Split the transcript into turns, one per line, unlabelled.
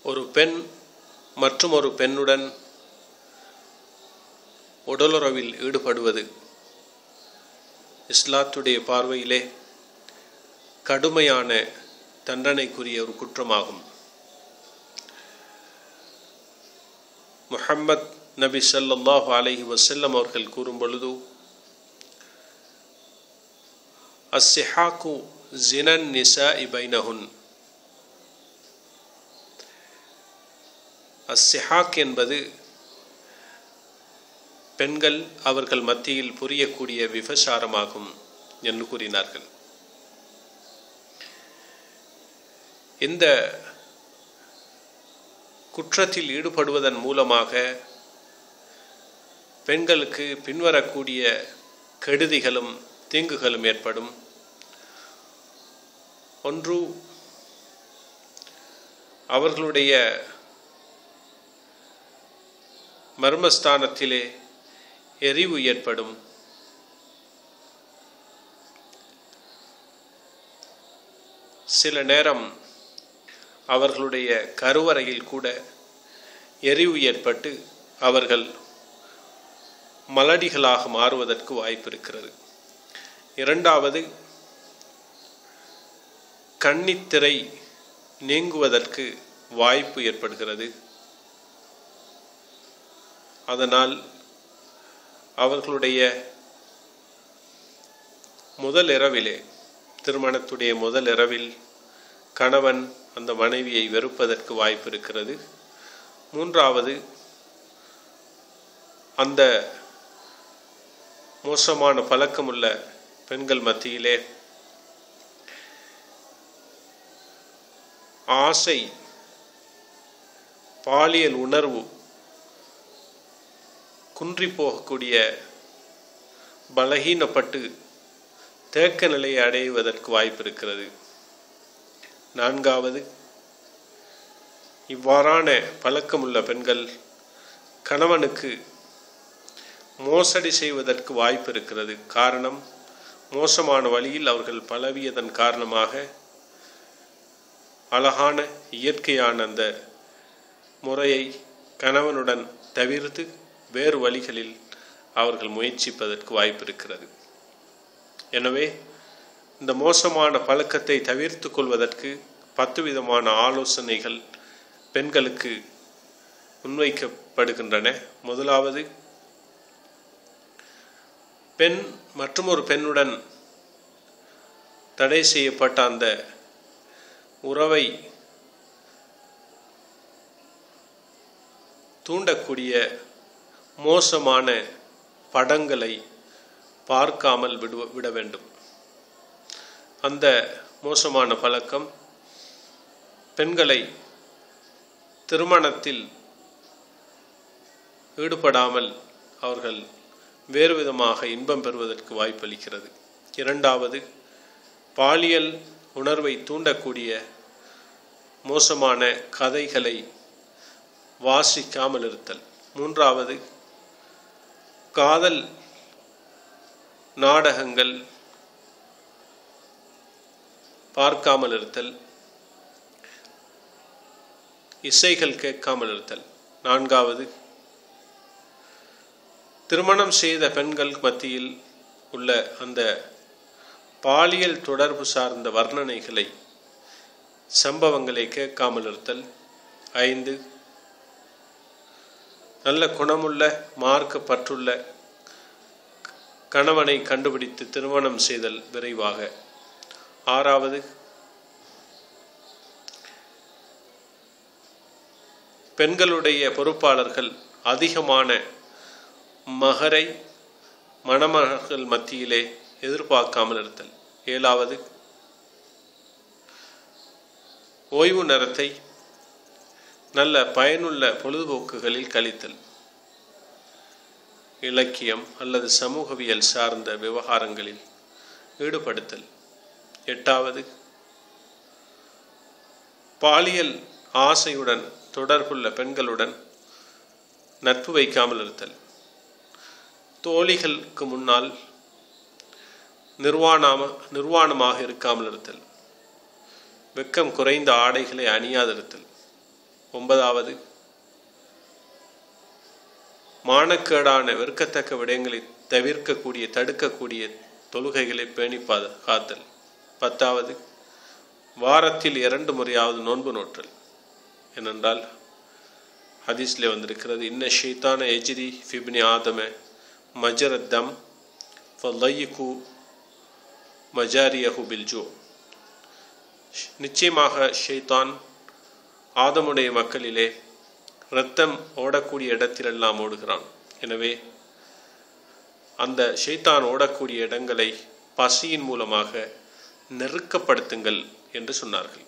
ஒரு பெண் மற்றும் ஒரு பெண்ணுடன் உடலுறவில் ஈடுபடுவது இஸ்லாத்துடைய பார்வையிலே கடுமையான தண்டனைக்குரிய ஒரு குற்றமாகும். முஹம்மத் நபி ஸல்லல்லாஹு அலைஹி வஸல்லம் அவர்கள் கூறும் பொழுது, அஸ்ஸிஹாக்கு ஜினன் நிசாஇ பைனஹுன். அஸ்ஸிஹாக் என்பது பெண்கள் அவர்கள் மத்தியில் புரியக்கூடிய விபசாரமாகும் என்று கூறினார்கள். இந்த குற்றத்தில் ஈடுபடுவதன் மூலமாக பெண்களுக்கு பின்வரக்கூடிய கெடுதிகளும் தீங்குகளும் ஏற்படும். ஒன்று, அவர்களுடைய மர்மஸ்தானத்திலே எரிவு ஏற்படும். சில நேரம் அவர்களுடைய கருவறையில் கூட எரிவு ஏற்பட்டு அவர்கள் மலடிகளாக மாறுவதற்கு வாய்ப்பு இருக்கிறது. இரண்டாவது, கன்னித்திரை நீங்குவதற்கு வாய்ப்பு ஏற்படுகிறது. அதனால் அவர்களுடைய முதல் இரவிலே, திருமணத்துடைய முதல் இரவில் கணவன் அந்த மனைவியை வெறுப்பதற்கு வாய்ப்பு இருக்கிறது. மூன்றாவது, அந்த மோசமான பழக்கமுள்ள பெண்கள் மத்தியிலே ஆசை, பாலியல் உணர்வு குன்றி போகக்கூடிய, பலகீனப்பட்டு தேக்க நிலையை அடைவதற்கு வாய்ப்பு இருக்கிறது. நான்காவது, இவ்வாறான பழக்கமுள்ள பெண்கள் கணவனுக்கு மோசடி செய்வதற்கு வாய்ப்பு இருக்கிறது. காரணம், மோசமான வழியில் அவர்கள் பழவியதன் காரணமாக அழகான இயற்கையான அந்த முறையை கணவனுடன் தவிர்த்து வேறு வழிகளில் அவர்கள் முயற்சிப்பதற்கு வாய்ப்பு இருக்கிறது. எனவே இந்த மோசமான பழக்கத்தை தவிர்த்து கொள்வதற்கு 10 விதமான ஆலோசனைகள் பெண்களுக்கு முன்வைக்கப்படுகின்றன. முதலாவது, பெண் மற்றும் ஒரு பெண்ணுடன் தடை செய்யப்பட்ட அந்த உறவை தூண்டக்கூடிய மோசமான படங்களை பார்க்காமல் விட வேண்டும். அந்த மோசமான பழக்கம் பெண்களை திருமணத்தில் ஈடுபடாமல் அவர்கள் வேறு விதமாக இன்பம் பெறுவதற்கு வாய்ப்பளிக்கிறது. இரண்டாவது, பாலியல் உணர்வை தூண்டக்கூடிய மோசமான கதைகளை வாசிக்காமல் இருத்தல். மூன்றாவது, காதல் நாடகங்கள் பார்க்காமல் இருத்தல், இசைகள் கேட்காமல் இருத்தல். நான்காவது, திருமணம் செய்த பெண்கள் மத்தியில் உள்ள அந்த பாலியல் தொடர்பு சார்ந்த வர்ணனைகளை, சம்பவங்களை கேட்காமல் இருத்தல். 5, நல்ல குணமுள்ள மார்க்கப்பற்றுள்ள கணவனை கண்டுபிடித்து திருமணம் செய்தல் விரைவாக. 6வது, பெண்களுடைய பொறுப்பாளர்கள் அதிகமான மகரை மணமகள் மத்தியிலே எதிர்பார்க்காமல் இருத்தல். 7வது, ஓய்வு நேரத்தை நல்ல பயனுள்ள பொழுதுபோக்குகளில் கழித்தல், இலக்கியம் அல்லது சமூகவியல் சார்ந்த விவகாரங்களில் ஈடுபடுத்தல். 8வது, பாலியல் ஆசையுடன் தொடர்புள்ள பெண்களுடன் நட்பு வைக்காமல் இருத்தல். தோழிகளுக்கு முன்னால் நிர்வாணமாக இருக்காமல் இருத்தல். வெக்கம் குறைந்த ஆடைகளை அணியாதிருத்தல். 9வது, மானக்கேடான வெறுக்கத்தக்க விடயங்களை தவிர்க்கக்கூடிய தடுக்கக்கூடிய தொழுகைகளை பேணி காத்தல். 10வது, வாரத்தில் 2 முறையாவது நோன்பு நோற்றல். ஏனென்றால் ஹதீஸ்லே வந்திருக்கிறது, இன்ன ஷைத்தான எஜ்ரி ஃபிப்னி ஆதம மஜரத்தம் ஃபல்லையிகு மஜாரியஹு பில்ஜூ. நிச்சயமாக ஷைத்தான் ஆதமுடைய மக்களிலே இரத்தம் ஓடக்கூடிய இடத்திலெல்லாம் ஓடுகிறான். எனவே அந்த ஷைத்தான் ஓடக்கூடிய இடங்களை பசியின் மூலமாக நெருக்கப்படுத்துங்கள் என்று சொன்னார்கள்.